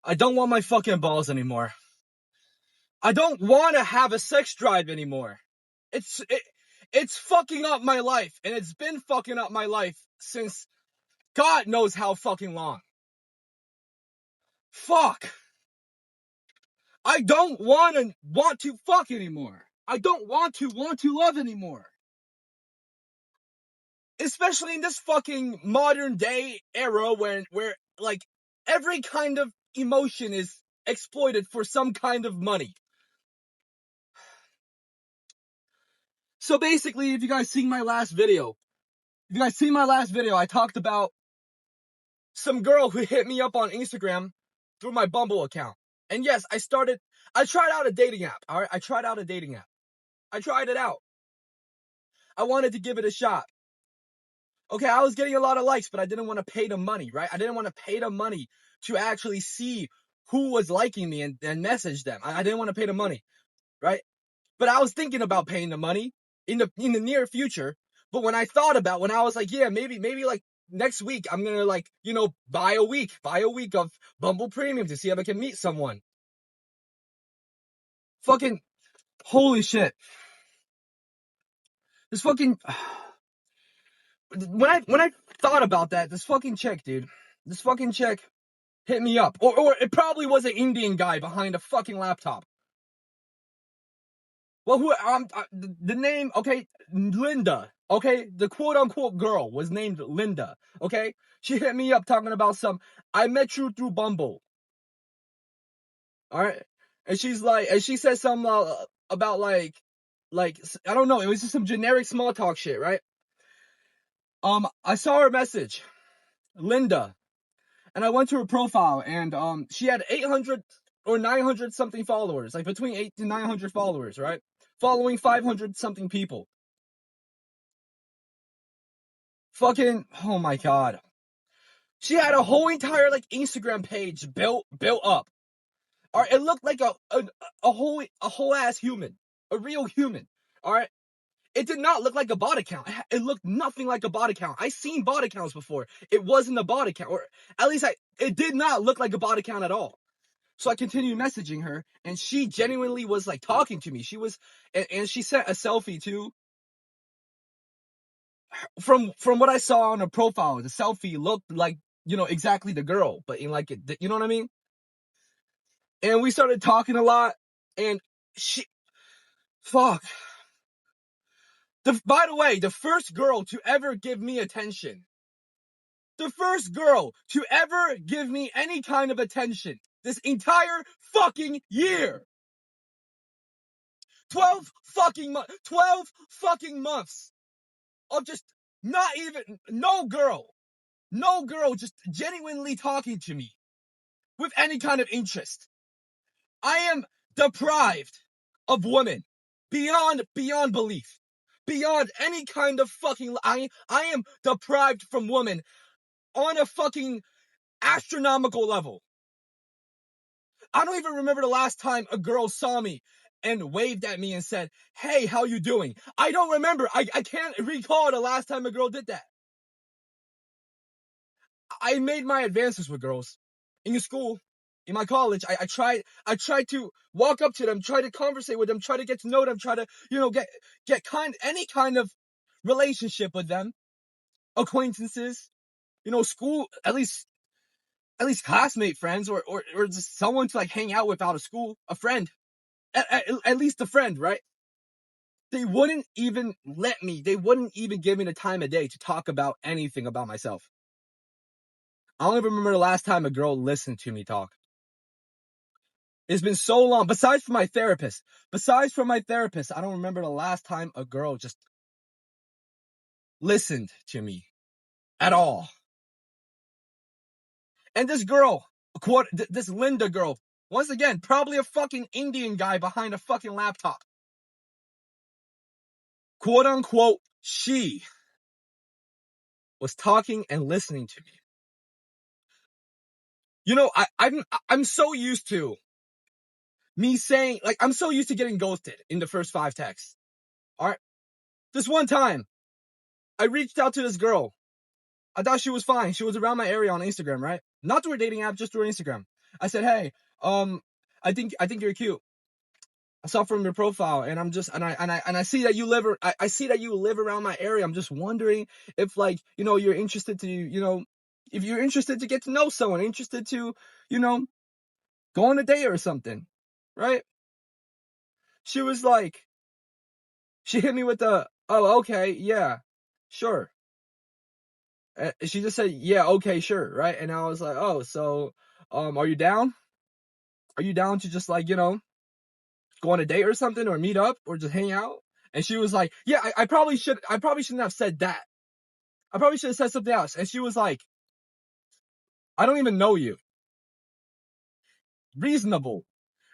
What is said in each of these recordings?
I don't want my fucking balls anymore. I don't want to have a sex drive anymore. It's fucking up my life, and it's been fucking up my life since God knows how fucking long. Fuck. I don't want to fuck anymore. I don't want to love anymore. Especially in this fucking modern day era where like every kind of emotion is exploited for some kind of money. So basically, if you guys seen my last video, I talked about some girl who hit me up on Instagram through my Bumble account. And yes, I tried out a dating app, all right? I tried it out. I wanted to give it a shot. Okay, I was getting a lot of likes, but I didn't want to pay the money, right? I didn't want to pay the money to actually see who was liking me and message them. I didn't want to pay the money, right? But I was thinking about paying the money in the near future. But when I was like, yeah, maybe like next week, I'm gonna like, buy a week of Bumble Premium to see if I can meet someone. Fucking holy shit. This fucking when I thought about that, this fucking chick hit me up. Or it probably was an Indian guy behind a fucking laptop. Well, the name, okay, Linda, okay? The quote-unquote girl was named Linda, okay? She hit me up talking about I met you through Bumble. All right? And she said something about like, I don't know, it was just some generic small talk shit, right? I saw her message, Linda, and I went to her profile, and she had 800 or 900 something followers, like between 8 to 900 followers, right? Following 500 something people. Fucking, oh my god. She had a whole entire like Instagram page built up. All right, it looked like a whole ass human, a real human. All right, it did not look like a bot account. It looked nothing like a bot account. I seen bot accounts before. It wasn't a bot account, or at least it did not look like a bot account at all. So I continued messaging her, and she genuinely was like talking to me. She was, and she sent a selfie too. From what I saw on her profile, the selfie looked like, exactly the girl, but in like, you know what I mean? And we started talking a lot, and fuck. By the way, the first girl to ever give me attention. The first girl to ever give me any kind of attention this entire fucking year. 12 fucking months of just no girl just genuinely talking to me with any kind of interest. I am deprived of women beyond belief, beyond any kind of fucking. I am deprived from women on a fucking astronomical level. I don't even remember the last time a girl saw me and waved at me and said, "Hey, how you doing?" I don't remember. I can't recall the last time a girl did that. I made my advances with girls in school, in my college. I tried to walk up to them, try to conversate with them, try to get to know them, try to, get any kind of relationship with them, acquaintances, school, at least classmate friends, or just someone to like hang out with out of school, a friend, at least a friend, right? They wouldn't even give me the time of day to talk about anything about myself. I don't even remember the last time a girl listened to me talk. It's been so long. Besides from my therapist, I don't remember the last time a girl just listened to me at all. And this girl, this Linda girl, once again, probably a fucking Indian guy behind a fucking laptop. Quote unquote, she was talking and listening to me. I'm so used to me saying, like, I'm so used to getting ghosted in the first 5 texts. All right. This one time, I reached out to this girl. I thought she was fine. She was around my area on Instagram, right? Not through a dating app, just through Instagram. I said, hey, I think you're cute. I saw from your profile, and I see that you live. I see that you live around my area. I'm just wondering if, like, you're interested to, if you're interested to get to know someone, interested to, go on a date or something, right? She was like, she hit me with the, oh, okay, yeah, sure. She just said, yeah, okay, sure, right? And I was like, oh, so, are you down? Are you down to just, like, go on a date or something, or meet up, or just hang out? And she was like, yeah, I probably shouldn't have said that. I probably should have said something else. And she was like, I don't even know you. Reasonable.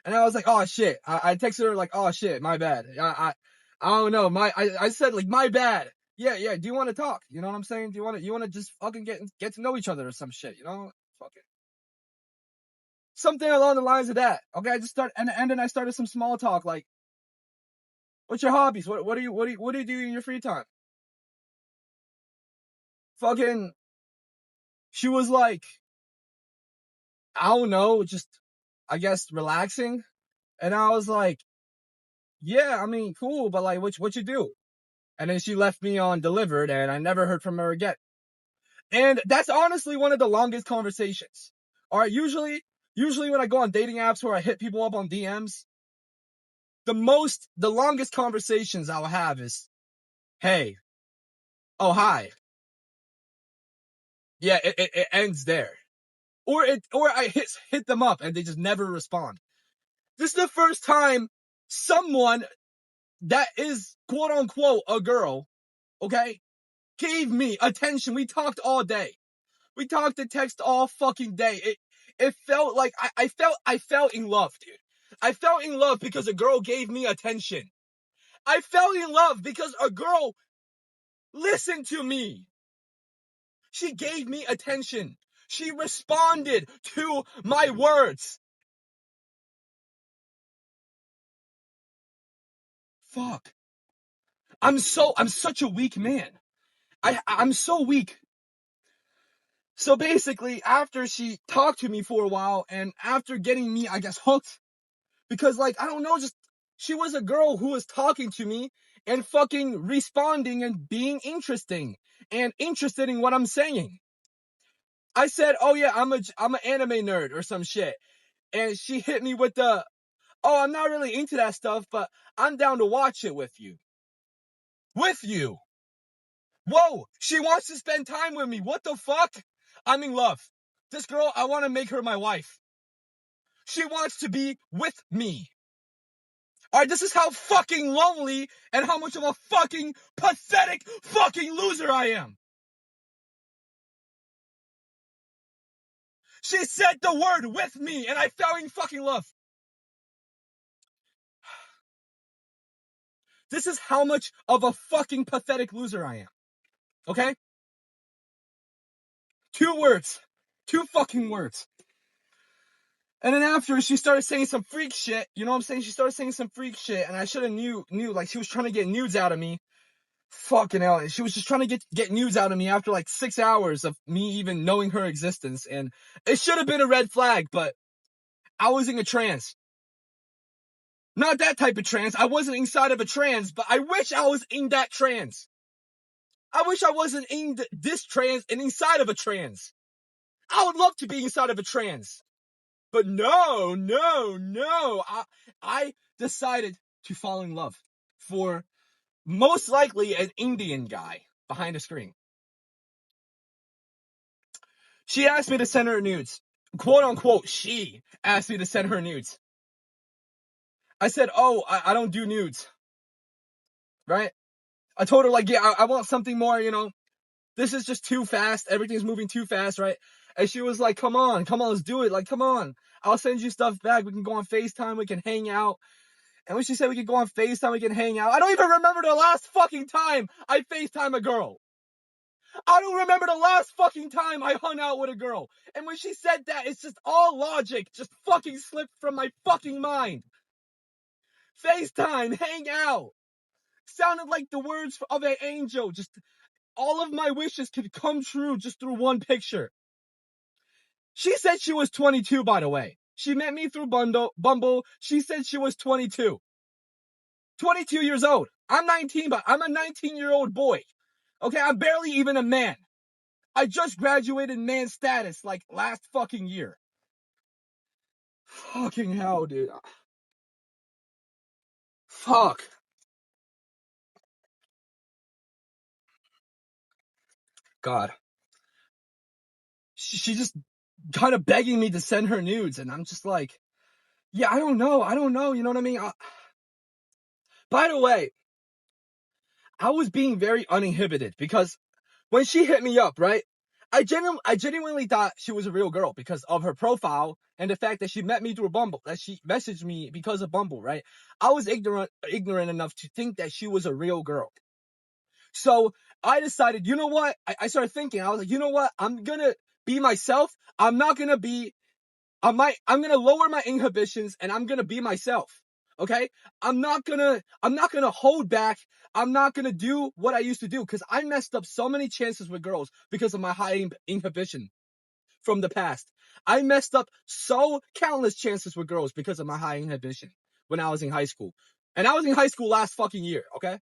And I was like, oh shit. I texted her like, oh shit, my bad. I don't know. I said like, my bad. Yeah. Do you want to talk? You know what I'm saying? Do you want to just fucking get to know each other or some shit? Fucking something along the lines of that. Okay, I just started, and then I started some small talk like, what's your hobbies? What do you do in your free time? Fucking, she was like, I don't know, just, I guess, relaxing. And I was like, yeah, I mean, cool, but like, what you do? And then she left me on delivered, and I never heard from her again. And that's honestly one of the longest conversations. All right, usually when I go on dating apps where I hit people up on DMs, the longest conversations I'll have is, hey, oh, hi. Yeah, it ends there. Or I hit them up and they just never respond. This is the first time someone that is quote unquote a girl, okay, gave me attention. We talked all day. We talked and text all fucking day. It felt like I fell in love, dude. I fell in love because a girl gave me attention. I fell in love because a girl listened to me. She gave me attention. She responded to my words. Fuck. I'm such a weak man. I'm so weak. So basically, after she talked to me for a while, and after getting me, I guess, hooked, because, like, I don't know, just, she was a girl who was talking to me and fucking responding and being interesting and interested in what I'm saying. I said, oh yeah, I'm an anime nerd or some shit. And she hit me with the, oh, I'm not really into that stuff, but I'm down to watch it with you. With you. Whoa, she wants to spend time with me. What the fuck? I'm in love. This girl, I want to make her my wife. She wants to be with me. Alright, this is how fucking lonely and how much of a fucking pathetic fucking loser I am. She said the word with me and I fell in fucking love. This is how much of a fucking pathetic loser I am. Okay? 2 words. 2 fucking words. And then after, she started saying some freak shit. You know what I'm saying? She started saying some freak shit, and I should have knew, like, she was trying to get nudes out of me. Fucking hell. She was just trying to get nudes out of me after like 6 hours of me even knowing her existence. And it should have been a red flag, but I was in a trance. Not that type of trance. I wasn't inside of a trance, but I wish I was in that trance. I wish I wasn't in this trance and inside of a trance. I would love to be inside of a trance. But no. I decided to fall in love for most likely an Indian guy behind a screen. She asked me to send her nudes. Quote unquote, she asked me to send her nudes. I said, oh, I don't do nudes. Right? I told her, like, yeah, I want something more, This is just too fast. Everything's moving too fast, right? And she was like, come on, let's do it. Like, come on. I'll send you stuff back. We can go on FaceTime. We can hang out. And when she said we could go on FaceTime, we can hang out. I don't even remember the last fucking time I FaceTime a girl. I don't remember the last fucking time I hung out with a girl. And when she said that, it's just all logic just fucking slipped from my fucking mind. FaceTime, hang out. Sounded like the words of an angel. Just all of my wishes could come true just through one picture. She said she was 22, by the way. She met me through Bumble. She said she was 22. 22 years old. I'm 19, but I'm a 19-year-old boy. Okay, I'm barely even a man. I just graduated man status like last fucking year. Fucking hell, dude. Fuck. God. She just kind of begging me to send her nudes, and I'm just like, yeah, I don't know. You know what I mean? By the way, I was being very uninhibited because when she hit me up, right? I genuinely thought she was a real girl because of her profile and the fact that she met me through Bumble, that she messaged me because of Bumble, right? I was ignorant enough to think that she was a real girl. So I decided, you know what? I started thinking, I was like, you know what? I'm gonna be myself. I'm gonna lower my inhibitions and I'm gonna be myself. Okay? I'm not gonna hold back. I'm not gonna do what I used to do because I messed up so many chances with girls because of my high inhibition from the past. I messed up so countless chances with girls because of my high inhibition when I was in high school. And I was in high school last fucking year, okay?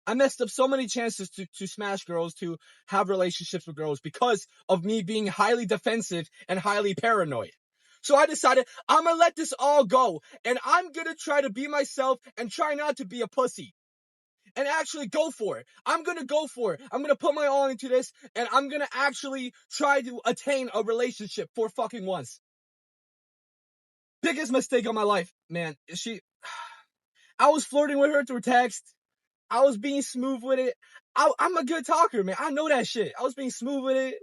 I messed up so many chances to smash girls, to have relationships with girls because of me being highly defensive and highly paranoid. So I decided I'm gonna let this all go and I'm gonna try to be myself and try not to be a pussy and actually go for it. I'm gonna go for it. I'm gonna put my all into this and I'm gonna actually try to attain a relationship for fucking once. Biggest mistake of my life, man. I was flirting with her through text. I was being smooth with it. I'm a good talker, man. I know that shit. I was being smooth with it.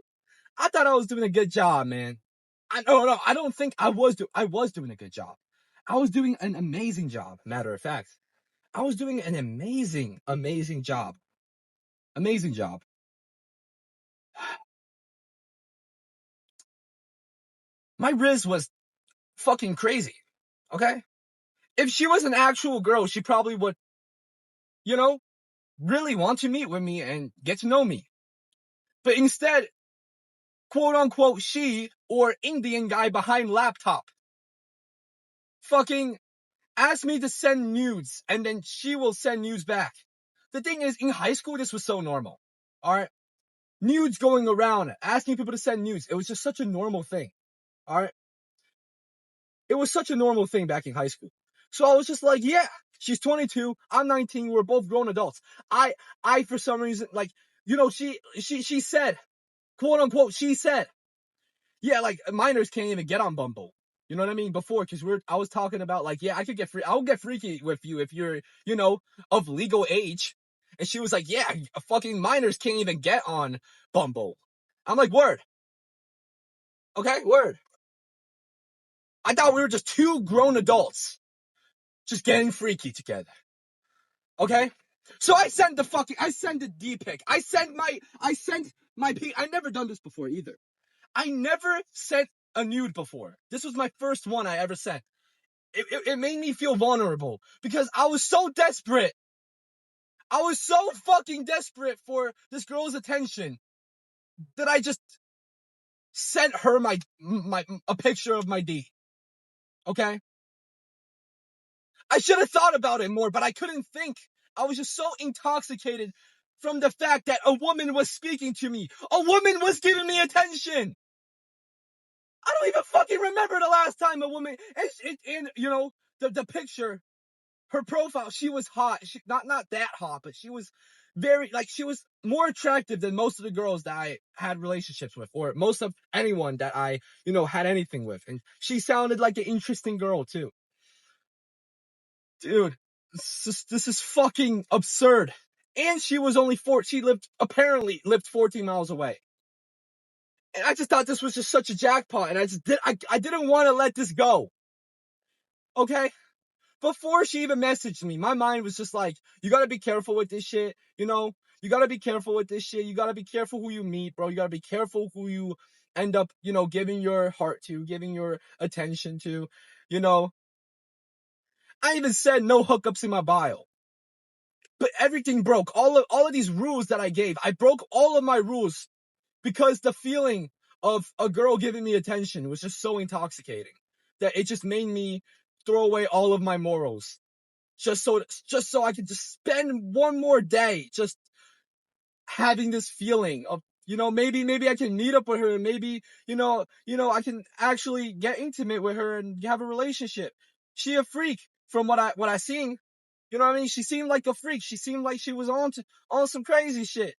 I thought I was doing a good job, man. No, I don't think I was doing a good job. I was doing an amazing job, matter of fact. I was doing an amazing job. Amazing job. My Riz was fucking crazy. Okay? If she was an actual girl, she probably would, really want to meet with me and get to know me. But instead, quote unquote, she or Indian guy behind laptop fucking asked me to send nudes and then she will send nudes back. The thing is, in high school, this was so normal. All right. Nudes going around, asking people to send nudes. It was just such a normal thing. All right. It was such a normal thing back in high school. So I was just like, yeah, she's 22. I'm 19. We're both grown adults. I, for some reason, like, she said, quote unquote, she said, yeah, like minors can't even get on Bumble. You know what I mean? Before, because I was talking about like, yeah, I'll get freaky with you if you're, of legal age. And she was like, yeah, fucking minors can't even get on Bumble. I'm like, word. Okay, word. I thought we were just two grown adults just getting freaky together. Okay? So I sent the D-pic. I sent my I never done this before either. I never sent a nude before. This was my first one I ever sent. It made me feel vulnerable because I was so desperate. I was so fucking desperate for this girl's attention that I just sent her a picture of my D. Okay? I should have thought about it more, but I couldn't think. I was just so intoxicated from the fact that a woman was speaking to me. A woman was giving me attention. I don't even fucking remember the last time a woman, and the picture, her profile, she was hot. Not that hot, but she was she was more attractive than most of the girls that I had relationships with, or most of anyone that I, had anything with. And she sounded like an interesting girl too. Dude, this is fucking absurd. And she was only apparently lived 14 miles away. And I just thought this was just such a jackpot, and I didn't want to let this go. Okay? Before she even messaged me, my mind was just like, you gotta be careful with this shit, you gotta be careful with this shit, you gotta be careful who you meet, bro, you gotta be careful who you end up, giving your heart to, giving your attention to, I even said no hookups in my bio. But everything broke. All of these rules that I gave, I broke all of my rules because the feeling of a girl giving me attention was just so intoxicating that it just made me throw away all of my morals. Just so I could just spend one more day just having this feeling of, maybe I can meet up with her and maybe, I can actually get intimate with her and have a relationship. She a freak from what I seen. You know what I mean? She seemed like a freak. She seemed like she was on some crazy shit.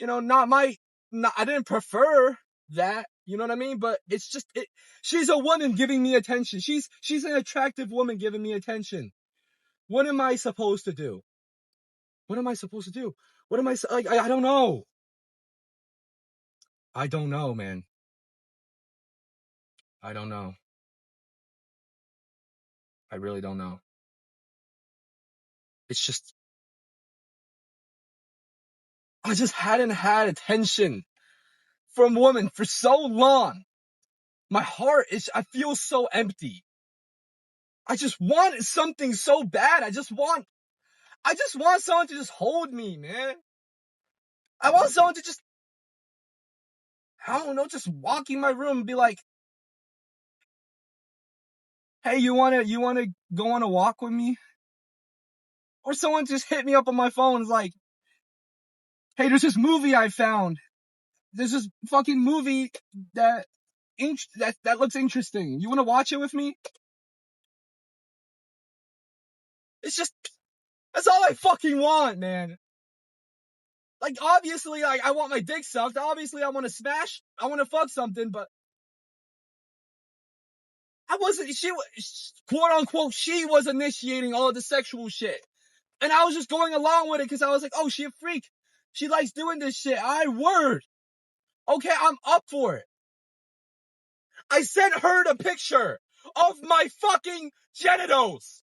I didn't prefer that. You know what I mean? But it's just she's a woman giving me attention. She's an attractive woman giving me attention. What am I supposed to do? What am I supposed to do? What am I like? I don't know. I don't know, man. I don't know. I really don't know. It's just I just hadn't had attention from women for so long. My heart I feel so empty. I just want something so bad. I just want someone to just hold me, man. I want someone to just, I don't know, just walk in my room and be like, hey, you wanna go on a walk with me? Or someone just hit me up on my phone and is like, hey, there's this movie I found. There's this fucking movie that looks interesting. You wanna watch it with me? It's just, that's all I fucking want, man. Like, obviously, like, I want my dick sucked. Obviously, I want to smash. I want to fuck something, but quote unquote, she was initiating all of the sexual shit. And I was just going along with it because I was like, oh, she a freak. She likes doing this shit. Word. Okay, I'm up for it. I sent her the picture of my fucking genitals.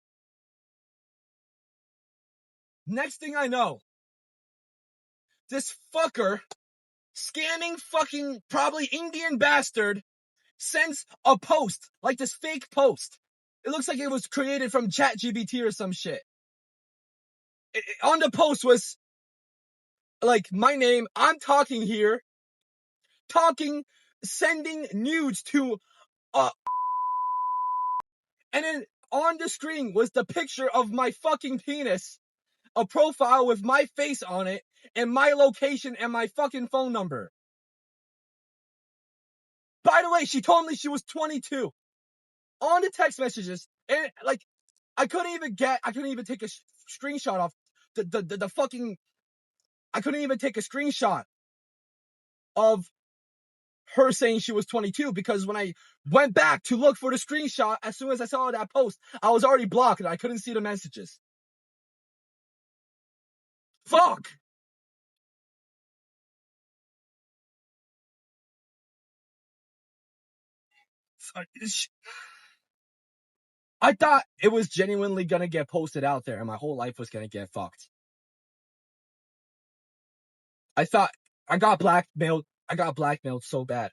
Next thing I know, this fucker, scamming fucking probably Indian bastard, sends a post, like this fake post. It looks like it was created from ChatGPT or some shit. On the post was like my name. I'm talking here, sending nudes to, and then on the screen was the picture of my fucking penis, a profile with my face on it, and my location and my fucking phone number. By the way, she told me she was 22 on the text messages, and like, I couldn't even take a screenshot off the fucking, I couldn't even take a screenshot of her saying she was 22 because when I went back to look for the screenshot, as soon as I saw that post, I was already blocked and I couldn't see the messages. Fuck! I thought it was genuinely gonna get posted out there and my whole life was gonna get fucked. I thought I got blackmailed so bad.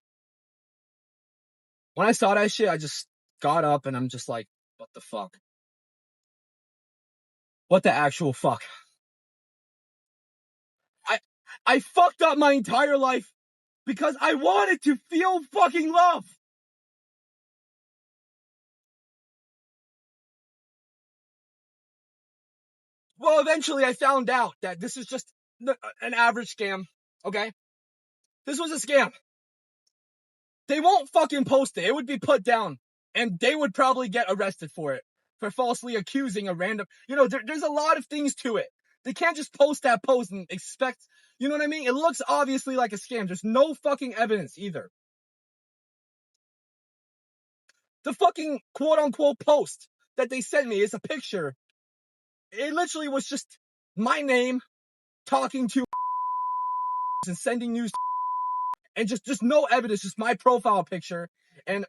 When I saw that shit, I just got up and I'm just like, what the fuck? What the actual fuck? I fucked up my entire life because I wanted to feel fucking love. Well, eventually I found out that this is just an average scam, okay? This was a scam. They won't fucking post it. It would be put down. And they would probably get arrested for it. For falsely accusing a random... there's a lot of things to it. They can't just post that post and expect... You know what I mean? It looks obviously like a scam. There's no fucking evidence either. The fucking quote-unquote post that they sent me is a picture. It literally was just my name talking to and sending news and just no evidence, just my profile picture and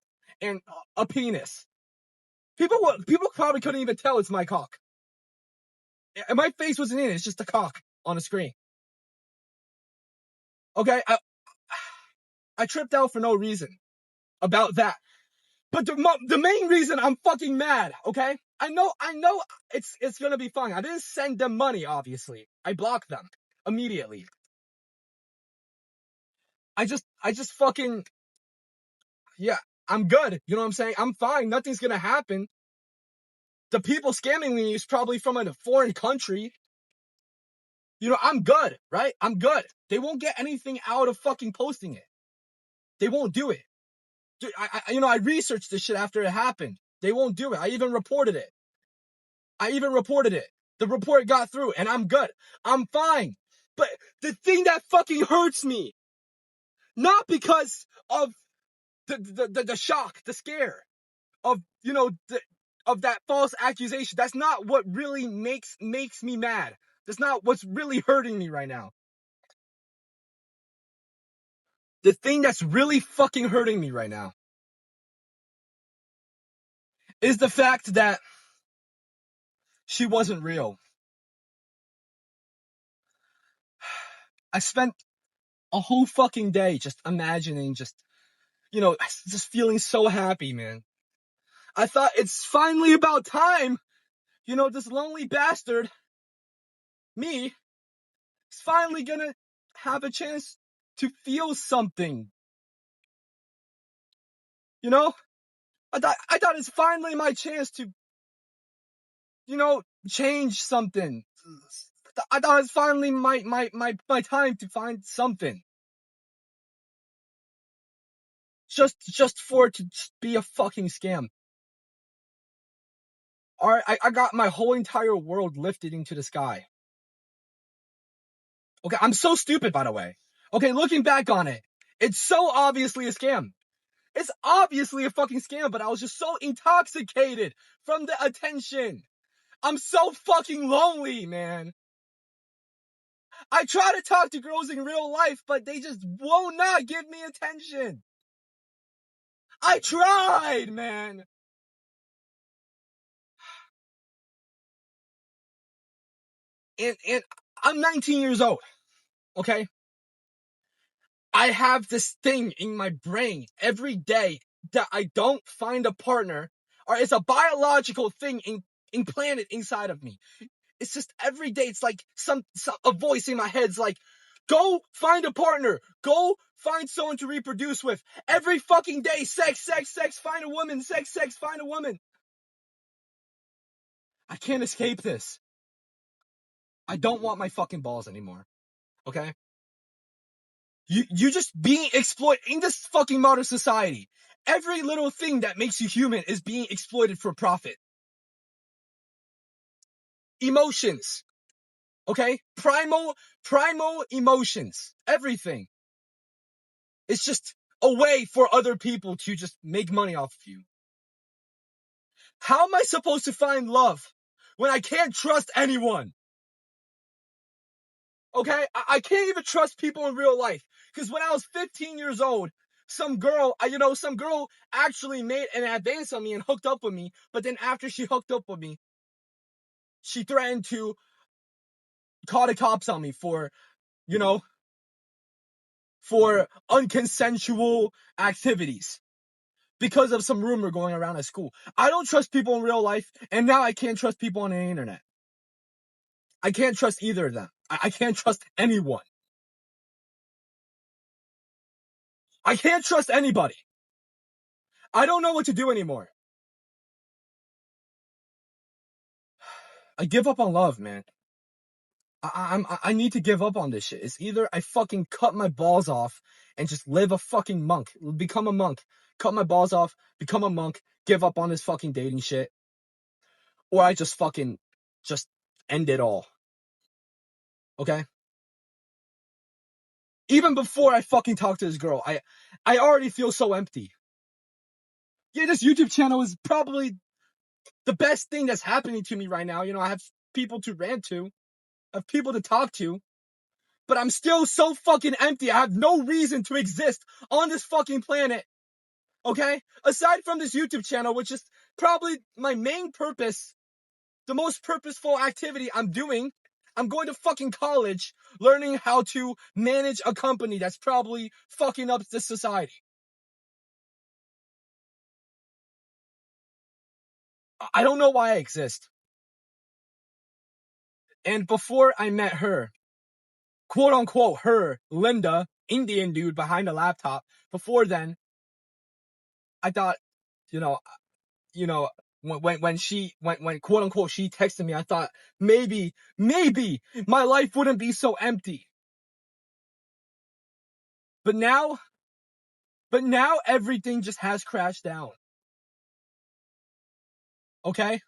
a penis. People probably couldn't even tell it's my cock. And my face wasn't in it. It's just a cock on a screen. Okay, I tripped out for no reason about that. But the main reason I'm fucking mad, okay? I know it's gonna be fine. I didn't send them money, obviously. I blocked them immediately. I just fucking, yeah, I'm good. You know what I'm saying? I'm fine. Nothing's gonna happen. The people scamming me is probably from a foreign country. You know, I'm good, right? I'm good. They won't get anything out of fucking posting it. They won't do it. Dude, I researched this shit after it happened. They won't do it. I even reported it. The report got through, and I'm good. I'm fine. But the thing that fucking hurts me, not because of the shock, the scare of, of that false accusation. That's not what really makes me mad. That's not what's really hurting me right now. The thing that's really fucking hurting me right now is the fact that she wasn't real. I spent a whole fucking day just imagining, just feeling so happy, man. I thought it's finally about time. This lonely bastard, me, is finally gonna have a chance to feel something. I thought it's finally my chance to, change something. I thought it's finally my time to find something. Just for it to be a fucking scam. Alright, I got my whole entire world lifted into the sky. Okay, I'm so stupid, by the way. Okay, looking back on it, it's so obviously a scam. It's obviously a fucking scam, but I was just so intoxicated from the attention. I'm so fucking lonely, man. I try to talk to girls in real life, but they just will not give me attention. I tried, man. And I'm 19 years old, okay? I have this thing in my brain every day that I don't find a partner, or it's a biological thing implanted inside of me. It's just every day. It's like a voice in my head's like, go find a partner. Go find someone to reproduce with. Every fucking day, sex, sex, sex, find a woman. Sex, sex, find a woman. I can't escape this. I don't want my fucking balls anymore. Okay? You just being exploited in this fucking modern society. Every little thing that makes you human is being exploited for profit. Emotions. Okay? Primal emotions. Everything. It's just a way for other people to just make money off of you. How am I supposed to find love when I can't trust anyone? Okay? I can't even trust people in real life. Because when I was 15 years old, some girl actually made an advance on me and hooked up with me. But then after she hooked up with me, she threatened to call the cops on me for unconsensual activities because of some rumor going around at school. I don't trust people in real life, and now I can't trust people on the internet. I can't trust either of them. I can't trust anyone. I can't trust anybody. I don't know what to do anymore. I give up on love, man. I need to give up on this shit. It's either I fucking cut my balls off and just live a fucking monk, become a monk, cut my balls off, become a monk, give up on this fucking dating shit, or I just fucking just end it all. Okay? Even before I fucking talk to this girl, I already feel so empty. Yeah, this YouTube channel is probably the best thing that's happening to me right now. I have people to rant to, I have people to talk to, but I'm still so fucking empty. I have no reason to exist on this fucking planet. Okay? Aside from this YouTube channel, which is probably my main purpose, the most purposeful activity I'm doing, I'm going to fucking college, learning how to manage a company that's probably fucking up this society. I don't know why I exist. And before I met her, quote unquote, her, Linda, Indian dude behind a laptop. Before then, I thought, you know, when quote unquote she texted me, I thought maybe my life wouldn't be so empty. But now everything just has crashed down. Okay?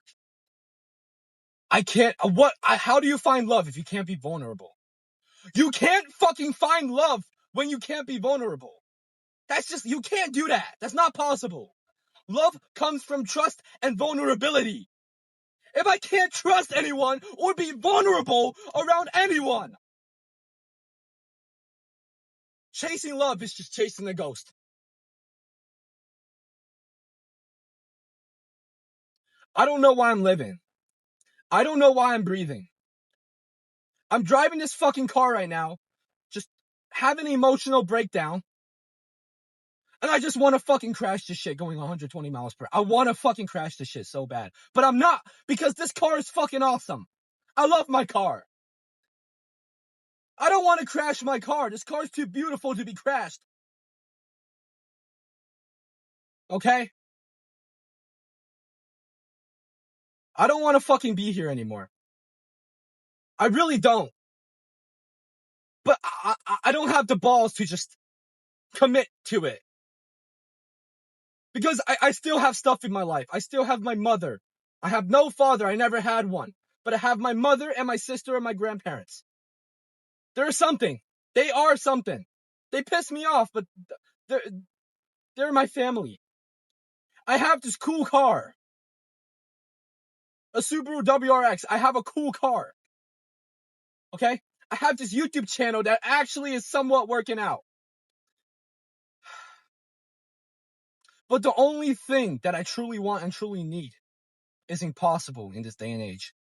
I can't, how do you find love if you can't be vulnerable? You can't fucking find love when you can't be vulnerable. That's just, you can't do that. That's not possible. Love comes from trust and vulnerability. If I can't trust anyone or be vulnerable around anyone, chasing love is just chasing a ghost. I don't know why I'm living. I don't know why I'm breathing. I'm driving this fucking car right now, just having an emotional breakdown. And I just want to fucking crash this shit going 120 miles per hour. I want to fucking crash this shit so bad. But I'm not, because this car is fucking awesome. I love my car. I don't want to crash my car. This car's too beautiful to be crashed. Okay? I don't want to fucking be here anymore. I really don't. But I don't have the balls to just commit to it. Because I still have stuff in my life. I still have my mother. I have no father. I never had one. But I have my mother and my sister and my grandparents. They're something. They are something. They piss me off, but they're my family. I have this cool car. A Subaru WRX. I have a cool car. Okay? I have this YouTube channel that actually is somewhat working out. But the only thing that I truly want and truly need is impossible in this day and age.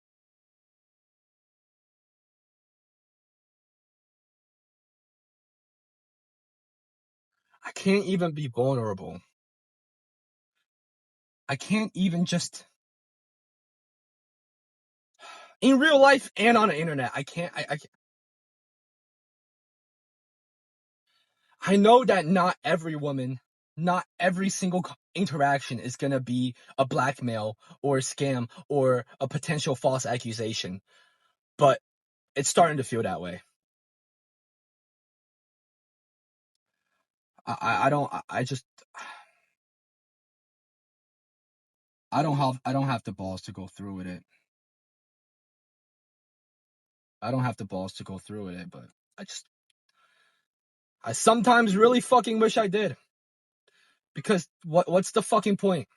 I can't even be vulnerable. I can't even just... in real life and on the internet, I can't... I know that not every woman, not every single interaction is gonna be a blackmail or a scam or a potential false accusation. But it's starting to feel that way. I don't have the balls to go through with it. I don't have the balls to go through with it, but I sometimes really fucking wish I did. Because what's the fucking point?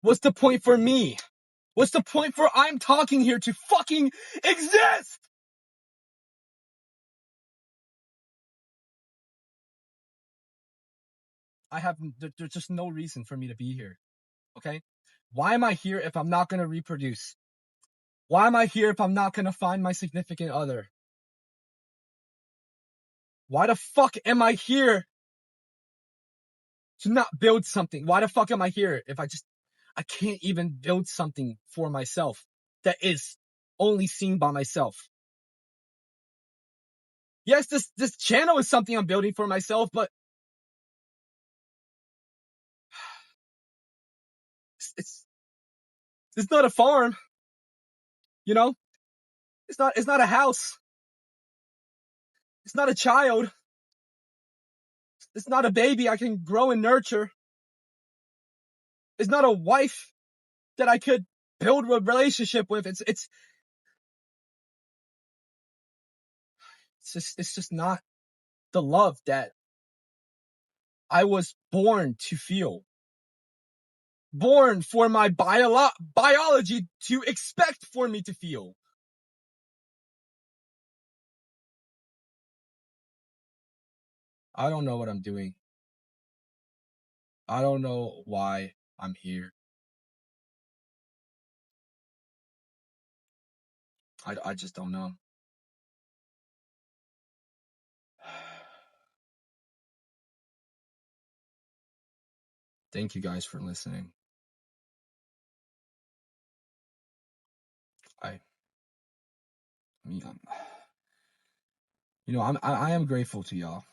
What's the point for me? What's the point for I'm talking here to fucking exist? There's just no reason for me to be here. Okay? Why am I here if I'm not gonna reproduce? Why am I here if I'm not gonna find my significant other? Why the fuck am I here to not build something? Why the fuck am I here if I can't even build something for myself that is only seen by myself? Yes, this channel is something I'm building for myself, but it's not a farm, you know? It's not a house. It's not a child. It's not a baby I can grow and nurture. It's not a wife that I could build a relationship with. It's just not the love that I was born to feel. Born for my biology to expect for me to feel. I don't know what I'm doing. I don't know why I'm here. I just don't know. Thank you guys for listening. I mean, I am grateful to y'all.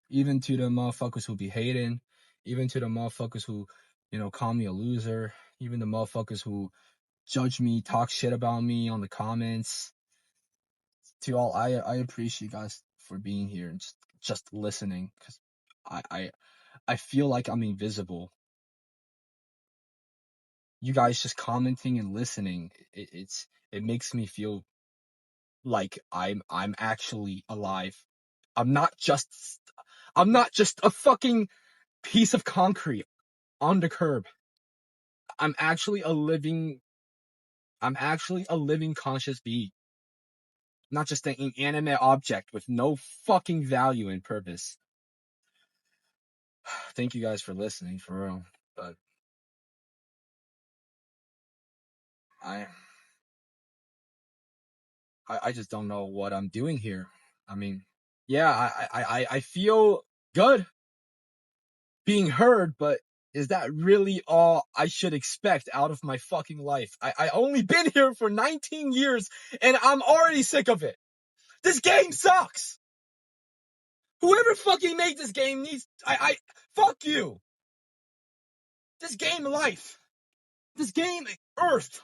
Even to the motherfuckers who be hating, even to the motherfuckers who, call me a loser, even the motherfuckers who judge me, talk shit about me on the comments. To all, I appreciate you guys for being here and just listening, because I feel like I'm invisible. You guys just commenting and listening, it makes me feel like I'm actually alive. I'm not just a fucking piece of concrete on the curb. I'm actually a living conscious being. Not just an inanimate object with no fucking value and purpose. Thank you guys for listening, for real. But I just don't know what I'm doing here. I mean, yeah, I feel good being heard, but is that really all I should expect out of my fucking life? I only been here for 19 years and I'm already sick of it. This game sucks. Whoever fucking made this game needs, fuck you. This game life. This game Earth.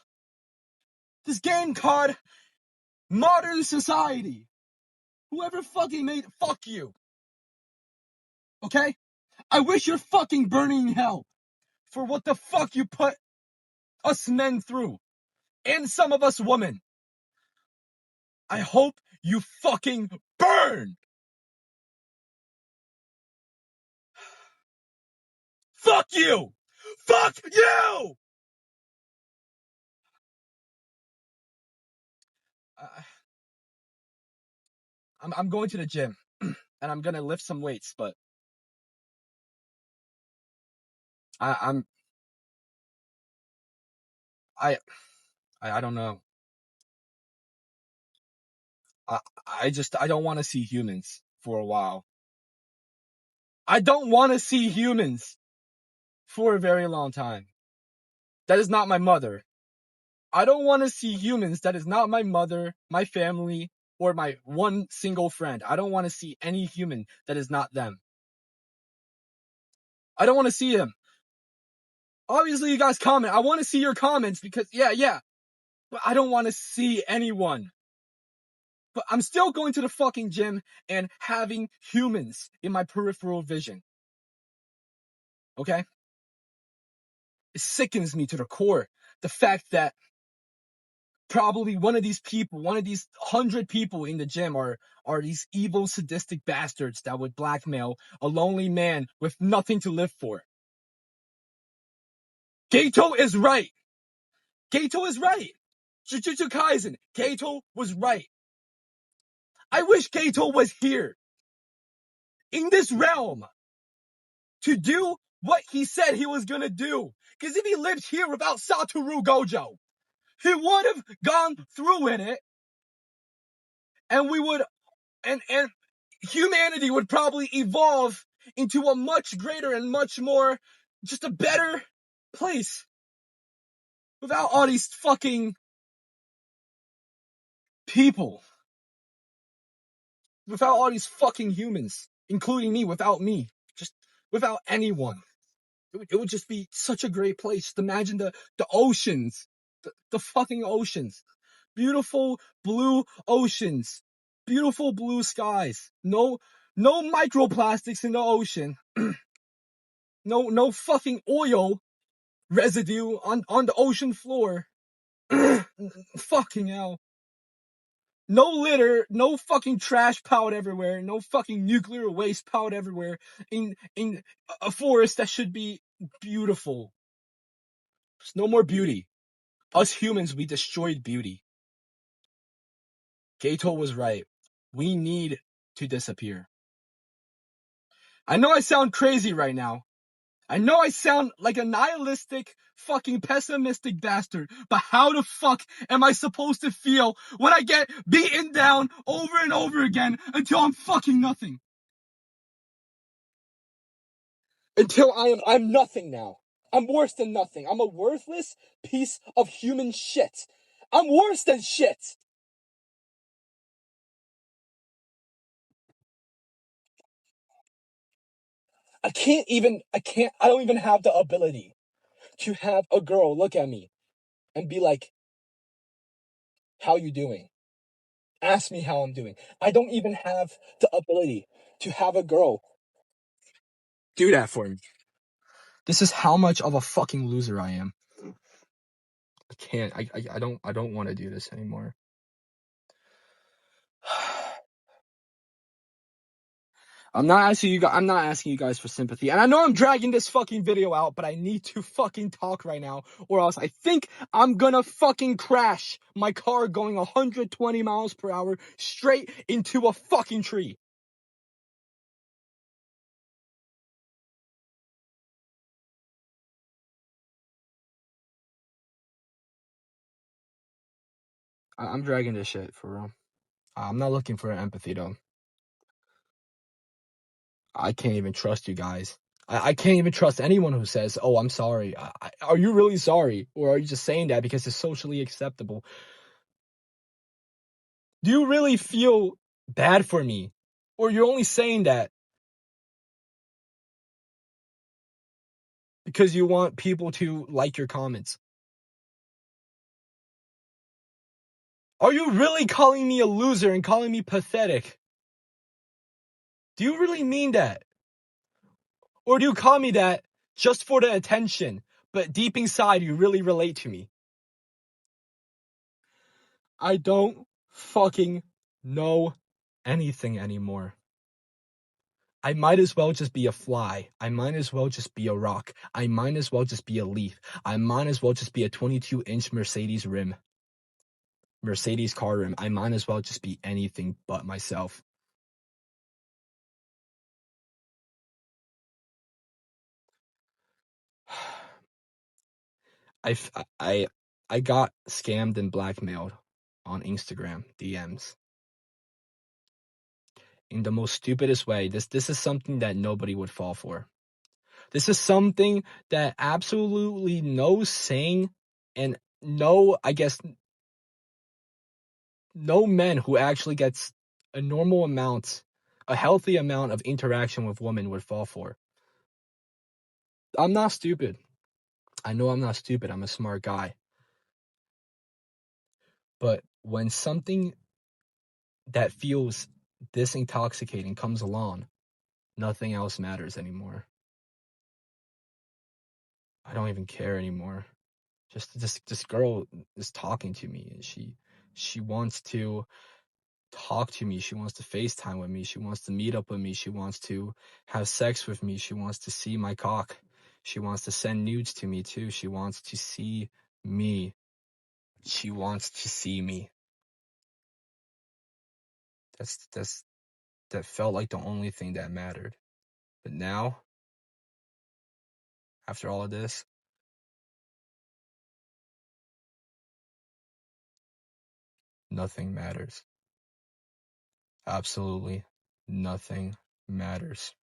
This game called modern society. Whoever fucking made it, fuck you. Okay? I wish you're fucking burning in hell for what the fuck you put us men through. And some of us women. I hope you fucking burn! Fuck you! Fuck you! I'm going to the gym and I'm gonna lift some weights, but I don't know. I don't want to see humans for a while. I don't want to see humans for a very long time. That is not my mother. I don't want to see humans. That is not my mother, my family, or my one single friend. I don't want to see any human that is not them. I don't want to see them. Obviously, you guys comment. I want to see your comments because, yeah. But I don't want to see anyone. But I'm still going to the fucking gym and having humans in my peripheral vision. Okay? It sickens me to the core. The fact that probably one of these 100 people in the gym are these evil, sadistic bastards that would blackmail a lonely man with nothing to live for. Gato is right. Jujutsu Kaisen. Gato was right. I wish Gato was here in this realm to do what he said he was gonna do. Because if he lived here without Satoru Gojo, he would have gone through with it, and we would, and humanity would probably evolve into a much greater and much more, just a better place without all these fucking people, without all these fucking humans, including me, just without anyone. It would just be such a great place. Just imagine the oceans, the fucking oceans, beautiful blue oceans, beautiful blue skies, no microplastics in the ocean, no fucking oil residue on the ocean floor. Fucking hell. No litter, no fucking trash piled everywhere, no fucking nuclear waste piled everywhere in a forest that should be beautiful. There's no more beauty. Us humans, we destroyed beauty. Gato was right. We need to disappear. I know I sound crazy right now. I know I sound like a nihilistic, fucking pessimistic bastard, but how the fuck am I supposed to feel when I get beaten down over and over again until I'm fucking nothing? Until I'm nothing now. I'm worse than nothing. I'm a worthless piece of human shit. I'm worse than shit. I don't even have the ability to have a girl look at me and be like, how you doing? Ask me how I'm doing. I don't even have the ability to have a girl do that for me. This is how much of a fucking loser I am. I can't. I don't want to do this anymore. I'm not asking you guys for sympathy. And I know I'm dragging this fucking video out, but I need to fucking talk right now, or else I think I'm gonna fucking crash my car going 120 miles per hour straight into a fucking tree. I'm dragging this shit for real. I'm not looking for empathy though. I can't even trust you guys. I can't even trust anyone who says, oh, I'm sorry. Are you really sorry? Or are you just saying that because it's socially acceptable? Do you really feel bad for me? Or you're only saying that because you want people to like your comments? Are you really calling me a loser and calling me pathetic? Do you really mean that? Or do you call me that just for the attention, but deep inside you really relate to me? I don't fucking know anything anymore. I might as well just be a fly. I might as well just be a rock. I might as well just be a leaf. I might as well just be a 22-inch Mercedes car rim. I might as well just be anything but myself. I got scammed and blackmailed on Instagram DMs in the most stupidest way. This is something that nobody would fall for. This is something that absolutely no sane and no, I guess, no men who actually gets a normal amount, a healthy amount of interaction with women would fall for. I'm not stupid. I know I'm not stupid. I'm a smart guy. But when something that feels this intoxicating comes along, nothing else matters anymore. I don't even care anymore. Just this girl is talking to me, and she wants to talk to me. She wants to FaceTime with me. She wants to meet up with me. She wants to have sex with me. She wants to see my cock. She wants to send nudes to me too. She wants to see me. She wants to see me. That felt like the only thing that mattered. But now, after all of this, nothing matters. Absolutely nothing matters.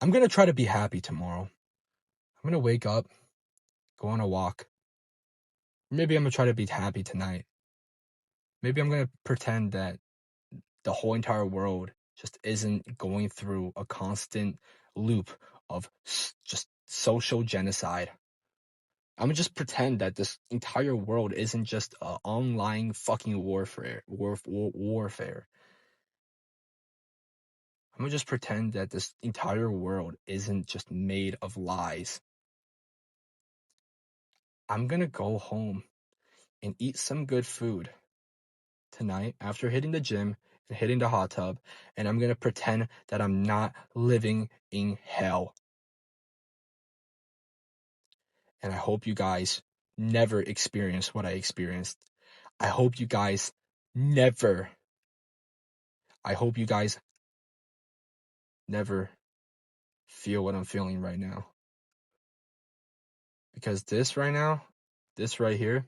I'm going to try to be happy tomorrow. I'm going to wake up, go on a walk. Maybe I'm going to try to be happy tonight. Maybe I'm going to pretend that the whole entire world just isn't going through a constant loop of just social genocide. I'm gonna just pretend that this entire world isn't just online fucking warfare. I'm gonna just pretend that this entire world isn't just made of lies. I'm gonna go home and eat some good food tonight after hitting the gym and hitting the hot tub, and I'm gonna pretend that I'm not living in hell. And I hope you guys never experience what I experienced. I hope you guys never feel what I'm feeling right now. Because this right here,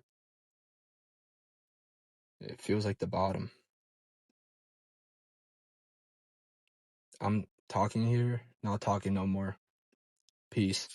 it feels like the bottom. I'm talking here, not talking no more. Peace.